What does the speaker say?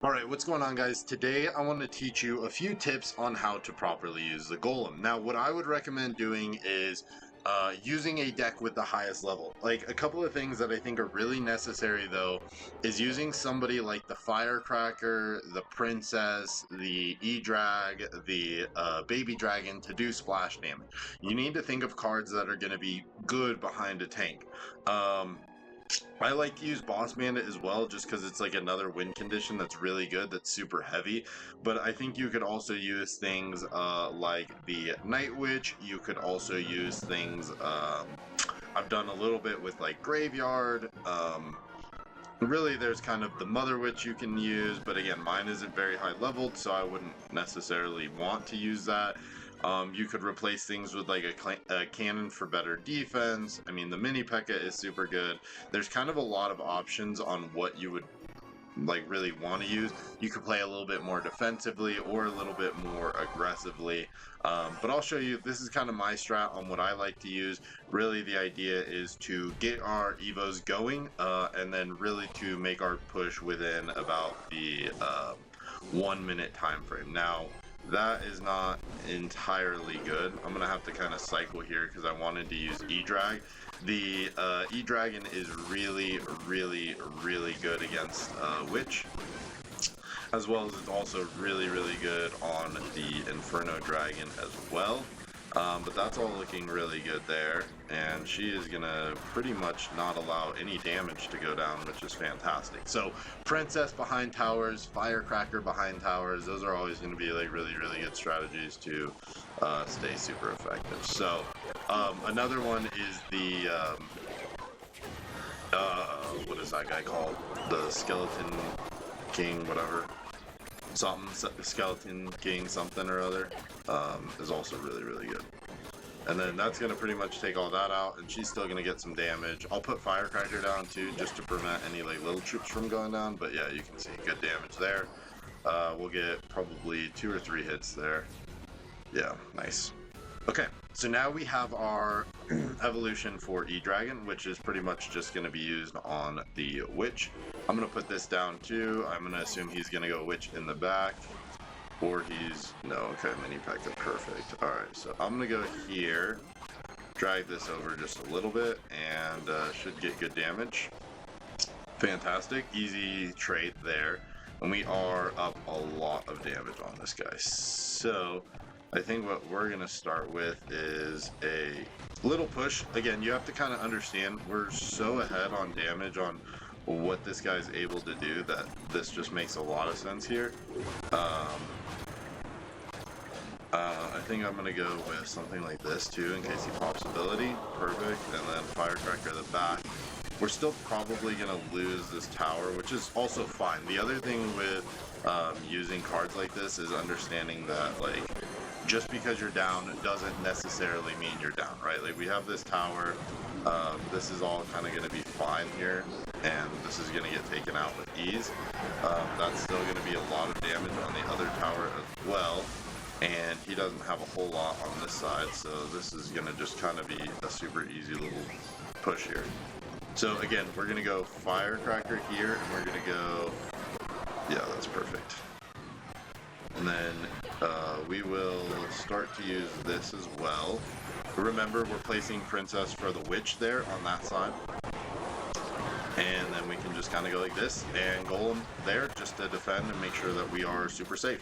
Alright, what's going on, guys? Today I want to teach you a few tips on how to properly use the golem. Now, what I would recommend doing is using a deck with the highest level. Like, a couple of things that I think are really necessary, though, is using somebody like the Firecracker, the Princess, the E-Drag, the Baby Dragon to do splash damage. You need to think of cards that are going to be good behind a tank. I like to use Boss Bandit as well, just because it's like another win condition that's really good, that's super heavy. But I think you could also use things like the Night Witch. You could also use things, I've done a little bit with like Graveyard. Really, there's kind of the Mother Witch you can use, but again, mine isn't very high leveled, so I wouldn't necessarily want to use that. You could replace things with like a cannon for better defense. I mean, the mini P.E.K.K.A is super good. There's kind of a lot of options on what you would like really want to use. You could play a little bit more defensively or a little bit more aggressively, but I'll show you. This is kind of my strat on what I like to use. Really, the idea is to get our evos going, and then really to make our push within about the 1 minute time frame. Now, that is not entirely good. I'm gonna have to kind of cycle here because I wanted to use E-Drag. The E-Dragon is really good against Witch, as well as it's also really good on the Inferno Dragon as well. But that's all looking really good there, and she is gonna pretty much not allow any damage to go down, which is fantastic. So Princess behind towers, Firecracker behind towers, those are always going to be like really good strategies to stay super effective. So another one is the what is that guy called? The Skeleton King, whatever. Skeleton King something or other, is also really good. And then that's going to pretty much take all that out, and she's still going to get some damage. I'll put Firecracker down too, just to prevent any like little troops from going down, but yeah, you can see good damage there. We'll get probably 2 or 3 hits there. Yeah, nice. Okay, so now we have our evolution for E-Dragon, which is pretty much just going to be used on the Witch. I'm going to put this down too. I'm going to assume he's going to go Witch in the back. Or he's... no, okay, mini P.E.K.K.A, perfect. Alright, so I'm going to go here. Drag this over just a little bit, and should get good damage. Fantastic. Easy trade there. And we are up a lot of damage on this guy. So I think what we're going to start with is a little push. Again, you have to kind of understand we're so ahead on damage on what this guy's able to do that this just makes a lot of sense here. I think I'm going to go with something like this too in case he pops ability. Perfect. And then Firecracker the back. We're still probably going to lose this tower, which is also fine. The other thing with using cards like this is understanding that, like, just because you're down doesn't necessarily mean you're down, right? Like, we have this tower. This is all kind of going to be fine here, and this is going to get taken out with ease. That's still going to be a lot of damage on the other tower as well, and he doesn't have a whole lot on this side, so this is going to just kind of be a super easy little push here. So again, we're going to go Firecracker here, and we're going to go... yeah, that's perfect. And then we will start to use this as well. Remember, we're placing Princess for the Witch there on that side. And then we can just kind of go like this, and Golem there just to defend and make sure that we are super safe.